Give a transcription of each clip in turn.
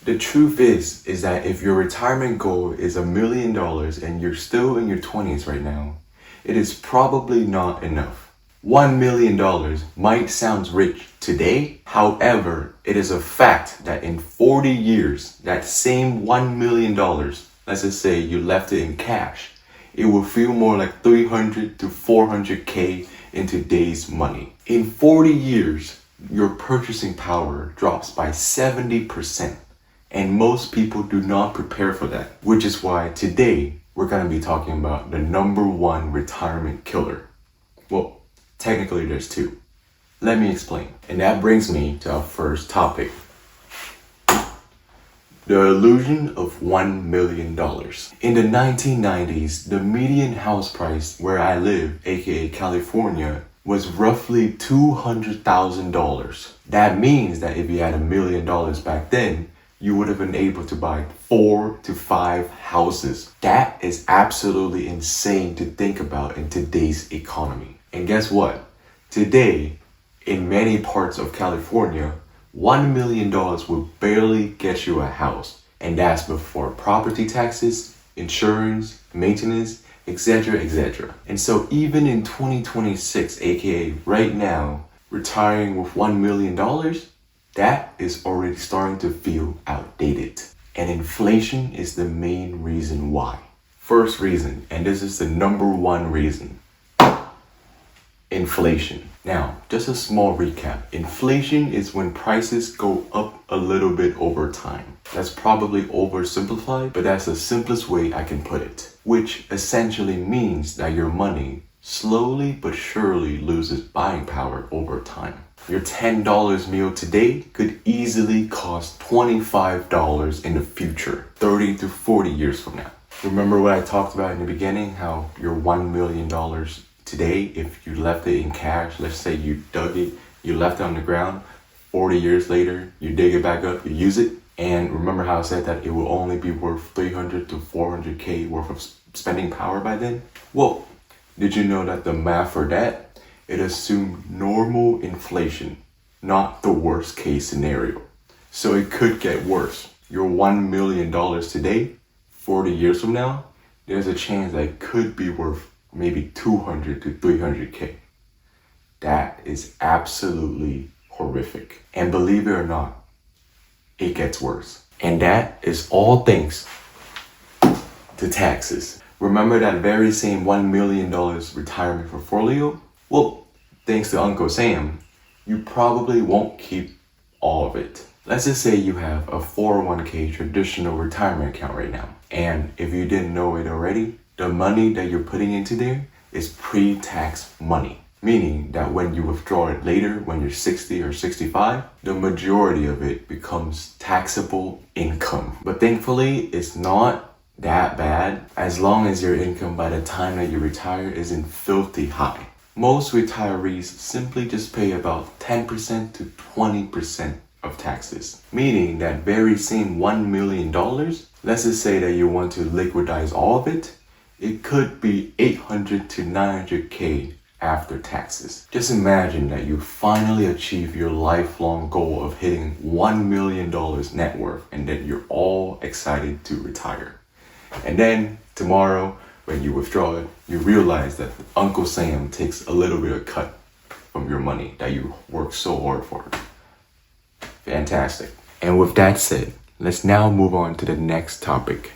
The truth is that if your retirement goal is $1 million and you're still in your 20s right now, it is probably not enough. $1 million might sound rich today. However, it is a fact that in 40 years, that same $1 million, let's just say you left it in cash, it will feel more like 300 to 400K in today's money. In 40 years, your purchasing power drops by 70%. And most people do not prepare for that, which is why today we're going to be talking about the #1 retirement killer. Well, technically there's two. Let me explain. And that brings me to our first topic. The illusion of $1 million. In the 1990s, the median house price where I live, aka California, was roughly $200,000. That means that if you had $1 million back then, you would have been able to buy 4 to 5 houses. That is absolutely insane to think about in today's economy. And guess what? Today, in many parts of California, $1 million will barely get you a house. And that's before property taxes, insurance, maintenance, etc., etc. And so even in 2026, aka right now, retiring with $1 million, that is already starting to feel outdated. And inflation is the main reason why. First reason, and this is the #1 reason, inflation. Now, just a small recap. Inflation is when prices go up a little bit over time. That's probably oversimplified, but that's the simplest way I can put it. Which essentially means that your money slowly but surely loses buying power over time. Your $10 meal today could easily cost $25 in the future, 30 to 40 years from now. Remember what I talked about in the beginning, how your $1 million today, if you left it in cash, let's say you dug it, you left it on the ground, 40 years later, you dig it back up, you use it, and remember how I said that it will only be worth 300 to 400K worth of spending power by then? Well, did you know that the math for that, it assumed normal inflation, not the worst case scenario. So it could get worse. Your $1 million today, 40 years from now, there's a chance that it could be worth maybe 200 to 300K. That is absolutely horrific. And believe it or not, it gets worse. And that is all thanks to taxes. Remember that very same $1 million retirement portfolio? Well, thanks to Uncle Sam, you probably won't keep all of it. Let's just say you have a 401k traditional retirement account right now. And if you didn't know it already, the money that you're putting into there is pre-tax money. Meaning that when you withdraw it later, when you're 60 or 65, the majority of it becomes taxable income. But thankfully, it's not that bad as long as your income by the time that you retire isn't filthy high. Most retirees simply just pay about 10% to 20% of taxes. Meaning that very same $1 million, let's just say that you want to liquidize all of it, it could be 800 to 900K after taxes. Just imagine that you finally achieve your lifelong goal of hitting $1 million net worth and that you're all excited to retire. And then tomorrow, when you withdraw it, you realize that Uncle Sam takes a little bit of cut from your money that you worked so hard for. Fantastic. And with that said, let's now move on to the next topic.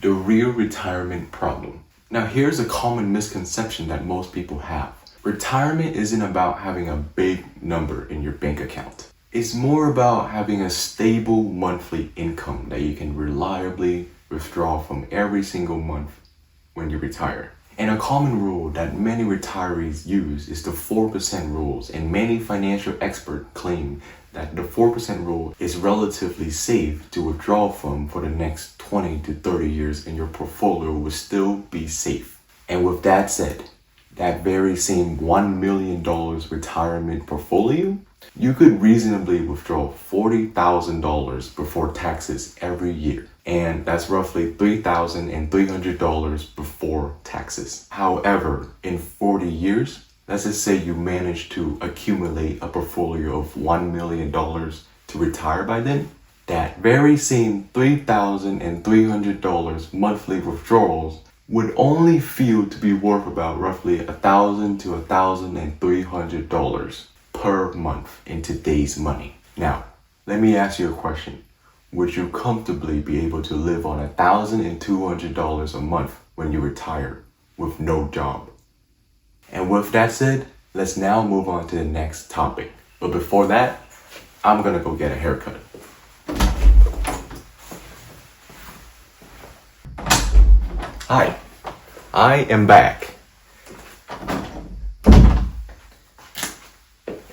The real retirement problem. Now here's a common misconception that most people have. Retirement isn't about having a big number in your bank account. It's more about having a stable monthly income that you can reliably withdraw from every single month when you retire. And a common rule that many retirees use is the 4% rules, and many financial experts claim that the 4% rule is relatively safe to withdraw from for the next 20 to 30 years, and your portfolio will still be safe. And with that said, that very same $1 million retirement portfolio, you could reasonably withdraw $40,000 before taxes every year. And that's roughly $3,300 before taxes. However, in 40 years, let's just say you manage to accumulate a portfolio of $1 million to retire by then, that very same $3,300 monthly withdrawals would only feel to be worth about roughly $1,000 to $1,300 per month in today's money. Now, let me ask you a question. Would you comfortably be able to live on $1,200 a month when you retire with no job? And with that said, let's now move on to the next topic. But before that, I'm gonna go get a haircut. Hi, I am back.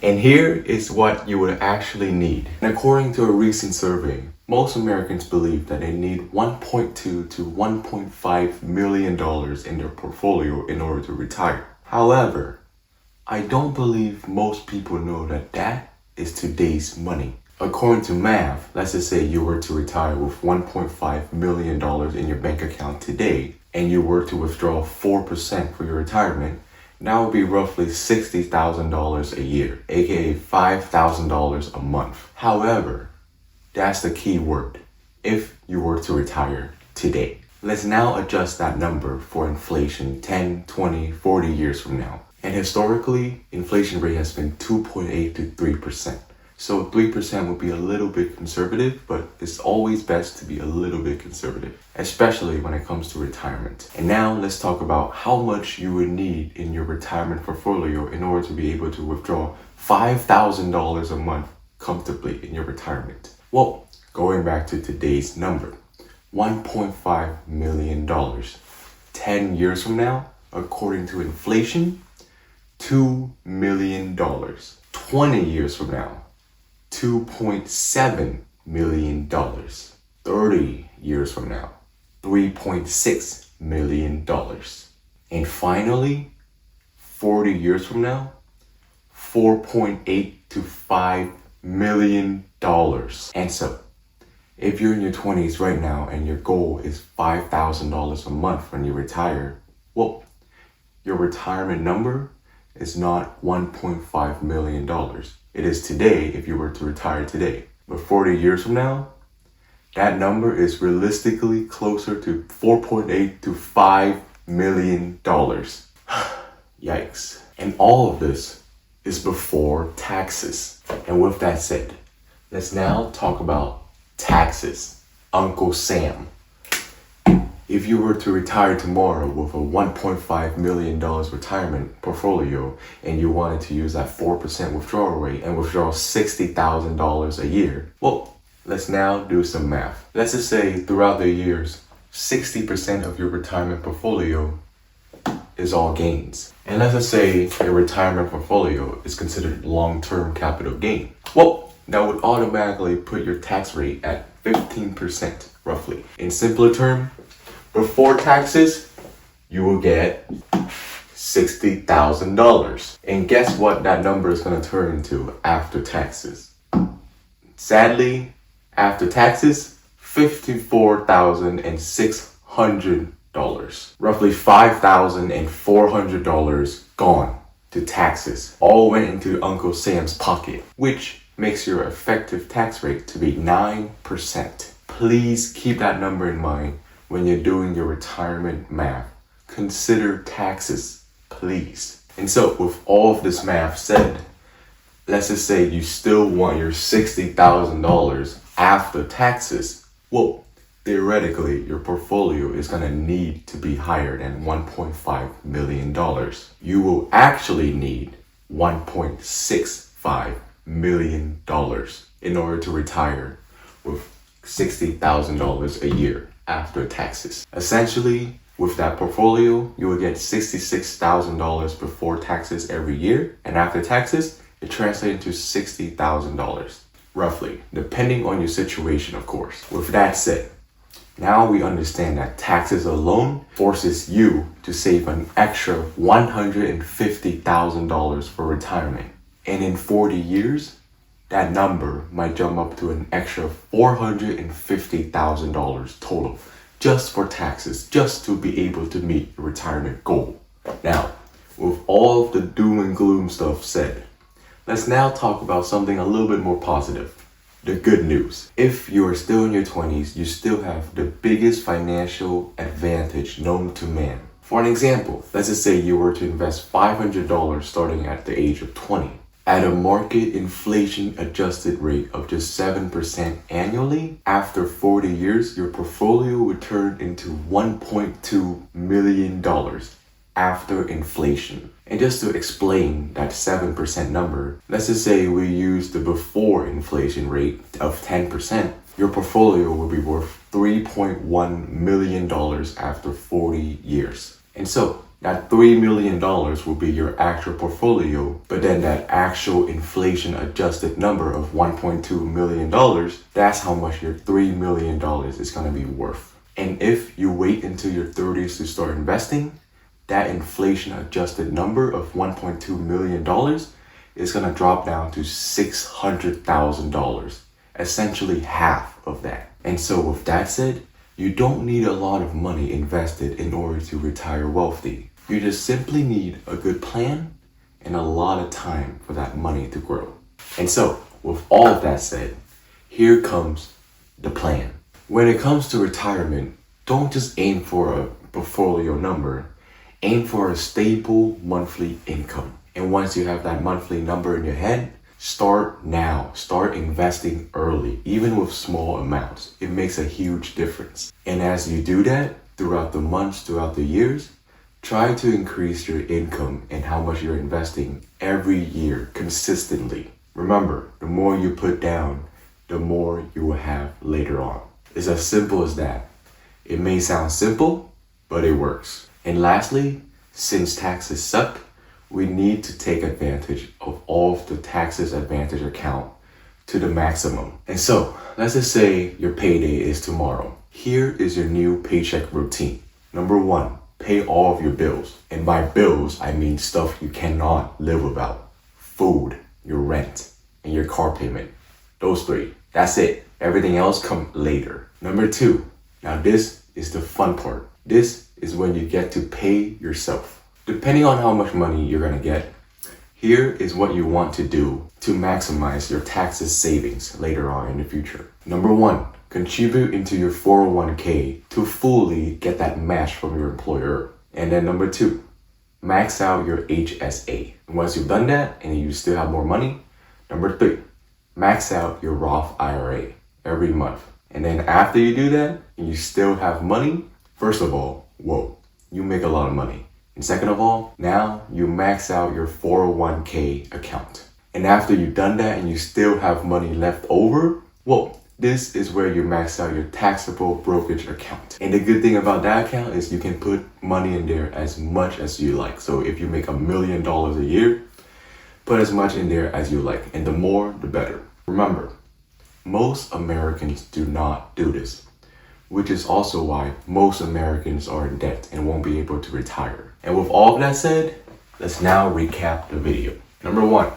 And here is what you would actually need. And according to a recent survey, most Americans believe that they need $1.2 to $1.5 million in their portfolio in order to retire. However, I don't believe most people know that that is today's money. According to math, let's just say you were to retire with $1.5 million in your bank account today, and you were to withdraw 4% for your retirement, that would be roughly $60,000 a year, aka $5,000 a month. However, that's the key word, if you were to retire today. Let's now adjust that number for inflation 10, 20, 40 years from now. And historically, inflation rate has been 2.8 to 3%. So 3% would be a little bit conservative, but it's always best to be a little bit conservative, especially when it comes to retirement. And now let's talk about how much you would need in your retirement portfolio in order to be able to withdraw $5,000 a month comfortably in your retirement. Well, going back to today's number, $1.5 million. 10 years from now, according to inflation, $2 million. 20 years from now, $2.7 million. 30 years from now, $3.6 million. And finally, 40 years from now, $4.8 to $5 million. And so, if you're in your 20s right now and your goal is $5,000 a month when you retire, well, your retirement number is not $1.5 million. It is today if you were to retire today. But 40 years from now, that number is realistically closer to $4.8 to $5 million. Yikes. And all of this is before taxes. And with that said, let's now talk about taxes. Uncle Sam. If you were to retire tomorrow with a $1.5 million retirement portfolio and you wanted to use that 4% withdrawal rate and withdraw $60,000 a year, well, let's now do some math. Let's just say throughout the years, 60% of your retirement portfolio is all gains. And let's just say your retirement portfolio is considered long-term capital gain. Well, that would automatically put your tax rate at 15% roughly. In simpler terms, before taxes, you will get $60,000. And guess what that number is going to turn into after taxes? Sadly, after taxes, $54,600. Roughly $5,400 gone to taxes. All went into Uncle Sam's pocket, which makes your effective tax rate to be 9%. Please keep that number in mind when you're doing your retirement math. Consider taxes, please. And so with all of this math said, let's just say you still want your $60,000 after taxes. Well, theoretically, your portfolio is going to need to be higher than $1.5 million. You will actually need $1.65 million in order to retire with $60,000 a year after taxes. Essentially, with that portfolio, you will get $66,000 before taxes every year, and after taxes, it translates into $60,000, roughly, depending on your situation, of course. With that said, now we understand that taxes alone forces you to save an extra $150,000 for retirement. And in 40 years, that number might jump up to an extra $450,000 total just for taxes, just to be able to meet your retirement goal. Now, with all of the doom and gloom stuff said, let's now talk about something a little bit more positive. the good news. If you are still in your 20s, you still have the biggest financial advantage known to man. For an example, let's just say you were to invest $500 starting at the age of 20. At a market inflation adjusted rate of just 7% annually, after 40 years, your portfolio would turn into $1.2 million after inflation. And just to explain that 7% number, let's just say we use the before inflation rate of 10%, your portfolio will be worth $3.1 million after 40 years. And so that $3 million will be your actual portfolio, but then that actual inflation adjusted number of $1.2 million, that's how much your $3 million is going to be worth. And if you wait until your 30s to start investing, that inflation adjusted number of $1.2 million is going to drop down to $600,000, essentially half of that. And so with that said, you don't need a lot of money invested in order to retire wealthy. You just simply need a good plan and a lot of time for that money to grow. And so with all of that said, here comes the plan. When it comes to retirement, don't just aim for a portfolio number. Aim for a stable monthly income. And once you have that monthly number in your head, start now. Start investing early, even with small amounts. It makes a huge difference. And as you do that throughout the months, throughout the years, try to increase your income and how much you're investing every year consistently. Remember, the more you put down, the more you will have later on. It's as simple as that. It may sound simple, but it works. And lastly, since taxes suck, we need to take advantage of all of the taxes advantage account to the maximum. And so, let's just say your payday is tomorrow. Here is your new paycheck routine. Number 1, pay all of your bills. And by bills, I mean stuff you cannot live without. Food, your rent, and your car payment. Those 3. That's it. Everything else come later. Number 2, now this is the fun part. This is when you get to pay yourself. Depending on how much money you're going to get, here is what you want to do to maximize your taxes savings later on in the future. Number 1, contribute into your 401k to fully get that match from your employer. And then number 2, max out your HSA. And once you've done that and you still have more money, number 3, max out your Roth IRA every month. And then after you do that and you still have money, first of all, whoa, you make a lot of money. And second of all, now you max out your 401k account. And after you've done that and you still have money left over, whoa, this is where you max out your taxable brokerage account. And the good thing about that account is you can put money in there as much as you like. So if you make $1 million a year, put as much in there as you like. And the more, the better. Remember, most Americans do not do this, which is also why most Americans are in debt and won't be able to retire. And with all of that said, let's now recap the video. Number 1,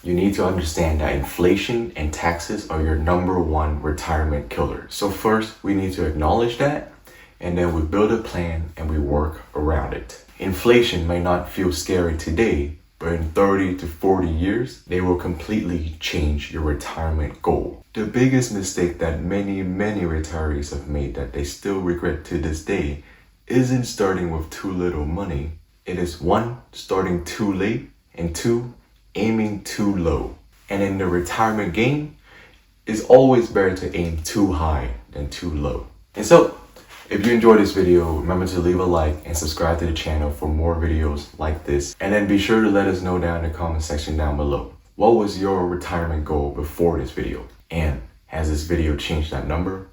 you need to understand that inflation and taxes are your number 1 retirement killer. So first, we need to acknowledge that, and then we build a plan and we work around it. Inflation may not feel scary today, but in 30 to 40 years, they will completely change your retirement goal. The biggest mistake that many retirees have made that they still regret to this day isn't starting with too little money. It is 1, starting too late, and 2, aiming too low. And in the retirement game, it's always better to aim too high than too low. And so, if you enjoyed this video, remember to leave a like and subscribe to the channel for more videos like this. And then be sure to let us know down in the comment section down below. What was your retirement goal before this video? And has this video changed that number?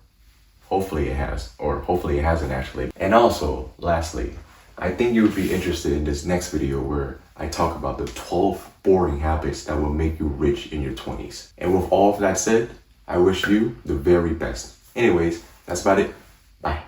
Hopefully it has, or hopefully it hasn't actually. And also, lastly, I think you would be interested in this next video where I talk about the 12 boring habits that will make you rich in your 20s. And with all of that said, I wish you the very best. Anyways, that's about it. Bye.